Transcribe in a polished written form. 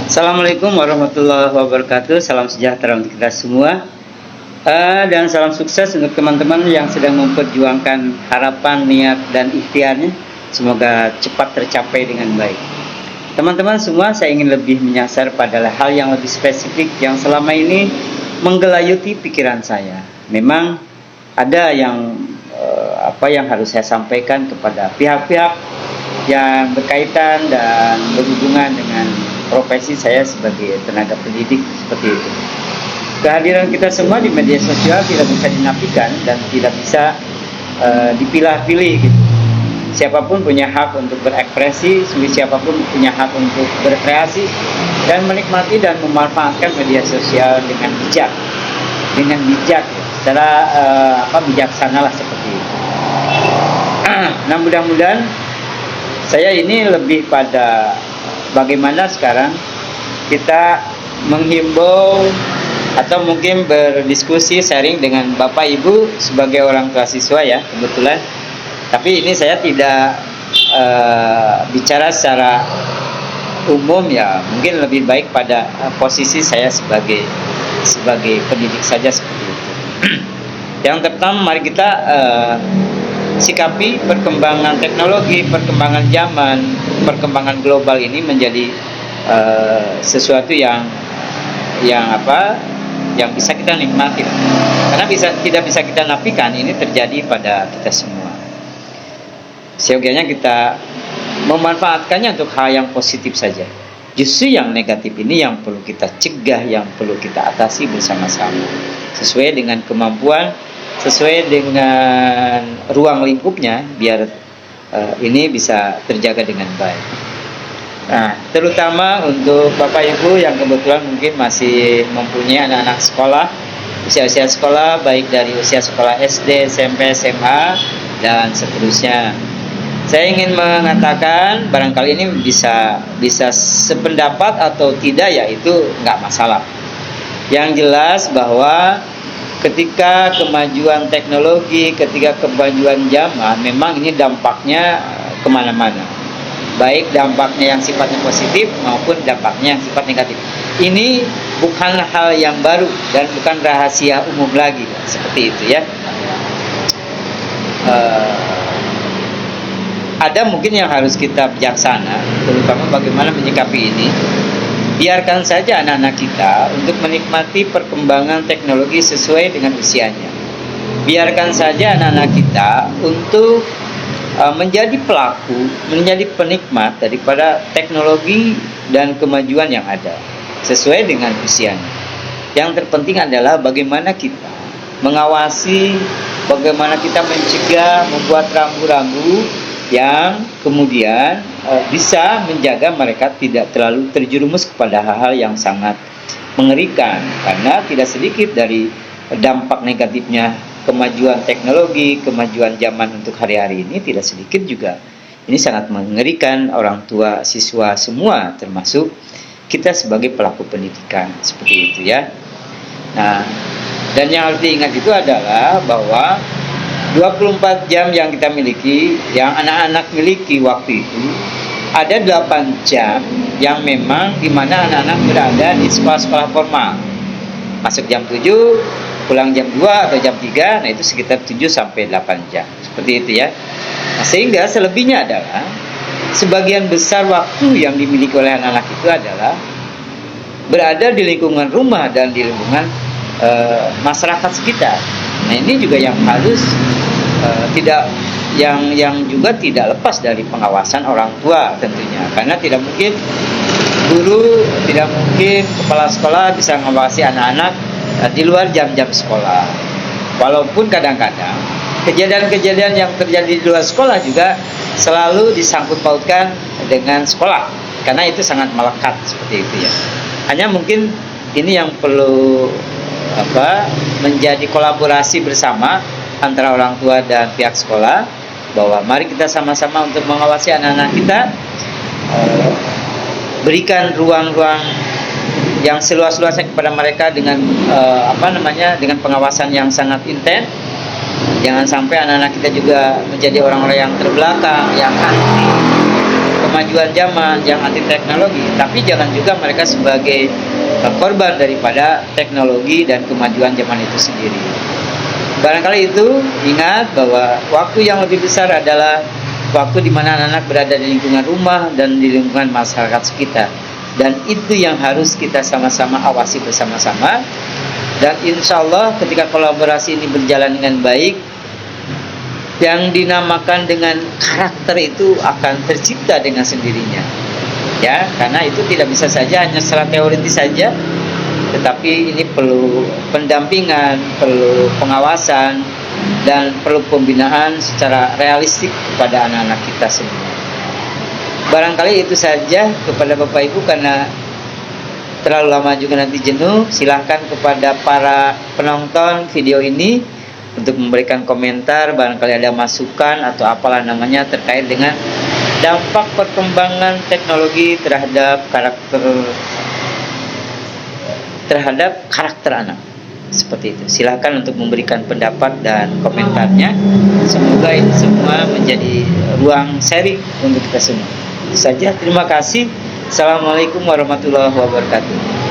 Assalamualaikum warahmatullahi wabarakatuh. Salam sejahtera untuk kita semua, dan salam sukses untuk teman-teman yang sedang memperjuangkan harapan, niat, dan ikhtiarnya. Semoga cepat tercapai dengan baik. Teman-teman semua, saya ingin lebih menyasar pada hal yang lebih spesifik yang selama ini menggelayuti pikiran saya. Memang ada yang yang harus saya sampaikan kepada pihak-pihak yang berkaitan dan berhubungan dengan profesi saya sebagai tenaga pendidik seperti itu. Kehadiran kita semua di media sosial tidak bisa dinafikan dan tidak bisa dipilah-pilih gitu. Siapapun punya hak untuk berekspresi, siapapun punya hak untuk berkreasi dan menikmati dan memanfaatkan media sosial dengan bijak, secara bijaksana lah seperti itu. Nah, mudah-mudahan saya ini lebih pada bagaimana sekarang kita menghimbau atau mungkin berdiskusi sharing dengan Bapak Ibu sebagai orang tua siswa ya, kebetulan. Tapi ini saya tidak bicara secara umum ya, mungkin lebih baik pada posisi saya sebagai pendidik saja seperti itu. Yang pertama, mari kita sikapi perkembangan teknologi, perkembangan zaman, perkembangan global ini menjadi sesuatu yang bisa kita nikmati. Karena tidak bisa kita nafikan ini terjadi pada kita semua. Seyogianya kita memanfaatkannya untuk hal yang positif saja. Justru yang negatif ini yang perlu kita cegah, yang perlu kita atasi bersama-sama. Sesuai dengan kemampuan, sesuai dengan ruang lingkupnya, biar ini bisa terjaga dengan baik. Nah, terutama untuk Bapak Ibu yang kebetulan mungkin masih mempunyai anak-anak sekolah, usia-usia sekolah, baik dari usia sekolah SD, SMP, SMA, dan seterusnya. Saya ingin mengatakan barangkali ini bisa sependapat atau tidak, ya itu nggak masalah. Yang jelas bahwa ketika kemajuan teknologi, ketika kemajuan zaman, memang ini dampaknya kemana-mana. Baik dampaknya yang sifatnya positif maupun dampaknya yang sifat negatif. Ini bukan hal yang baru dan bukan rahasia umum lagi, seperti itu ya. Ada mungkin yang harus kita bijaksana, terutama bagaimana menyikapi ini. Biarkan saja anak-anak kita untuk menikmati perkembangan teknologi sesuai dengan usianya. Biarkan saja anak-anak kita untuk menjadi pelaku, menjadi penikmat daripada teknologi dan kemajuan yang ada sesuai dengan usianya. Yang terpenting adalah bagaimana kita mengawasi, bagaimana kita mencegah, membuat rambu-rambu yang kemudian bisa menjaga mereka tidak terlalu terjerumus kepada hal-hal yang sangat mengerikan. Karena tidak sedikit dari dampak negatifnya kemajuan teknologi, kemajuan zaman untuk hari-hari ini, tidak sedikit juga ini sangat mengerikan orang tua, siswa semua, termasuk kita sebagai pelaku pendidikan, seperti itu ya. Nah, dan yang harus diingat itu adalah bahwa 24 jam yang kita miliki, yang anak-anak miliki waktu itu, ada 8 jam yang memang di mana anak-anak berada di sekolah-sekolah formal. Masuk jam 7, pulang jam 2 atau jam 3, nah itu sekitar 7 sampai 8 jam. Seperti itu ya. Nah, sehingga selebihnya adalah sebagian besar waktu yang dimiliki oleh anak-anak itu adalah berada di lingkungan rumah dan di lingkungan masyarakat sekitar. Nah, ini juga yang harus yang juga tidak lepas dari pengawasan orang tua tentunya, karena tidak mungkin guru, tidak mungkin kepala sekolah bisa mengawasi anak-anak di luar jam-jam sekolah. Walaupun kadang-kadang kejadian-kejadian yang terjadi di luar sekolah juga selalu disangkut pautkan dengan sekolah, karena itu sangat melekat seperti itu ya. Hanya mungkin ini yang perlu menjadi kolaborasi bersama antara orang tua dan pihak sekolah, bahwa mari kita sama-sama untuk mengawasi anak-anak kita, berikan ruang-ruang yang seluas-luasnya kepada mereka dengan dengan pengawasan yang sangat intens. Jangan sampai anak-anak kita juga menjadi orang-orang yang terbelakang, yang anti kemajuan zaman yang anti teknologi, tapi jangan juga mereka sebagai korban daripada teknologi dan kemajuan zaman itu sendiri. Barangkali itu ingat bahwa waktu yang lebih besar adalah waktu di mana anak-anak berada di lingkungan rumah dan di lingkungan masyarakat sekitar. Dan itu yang harus kita sama-sama awasi bersama-sama. Dan insya Allah ketika kolaborasi ini berjalan dengan baik, yang dinamakan dengan karakter itu akan tercipta dengan sendirinya. Ya, karena itu tidak bisa saja hanya secara teoritis saja, tetapi ini perlu pendampingan, perlu pengawasan, dan perlu pembinaan secara realistik kepada anak-anak kita semua. Barangkali itu saja kepada Bapak Ibu, karena terlalu lama juga nanti jenuh. Silahkan kepada para penonton video ini untuk memberikan komentar, barangkali ada masukan atau apalah namanya terkait dengan dampak perkembangan teknologi terhadap karakter anak. Seperti itu. Silakan untuk memberikan pendapat dan komentarnya. Semoga ini semua menjadi ruang sharing untuk kita semua. Itu saja. Terima kasih. Assalamualaikum warahmatullahi wabarakatuh.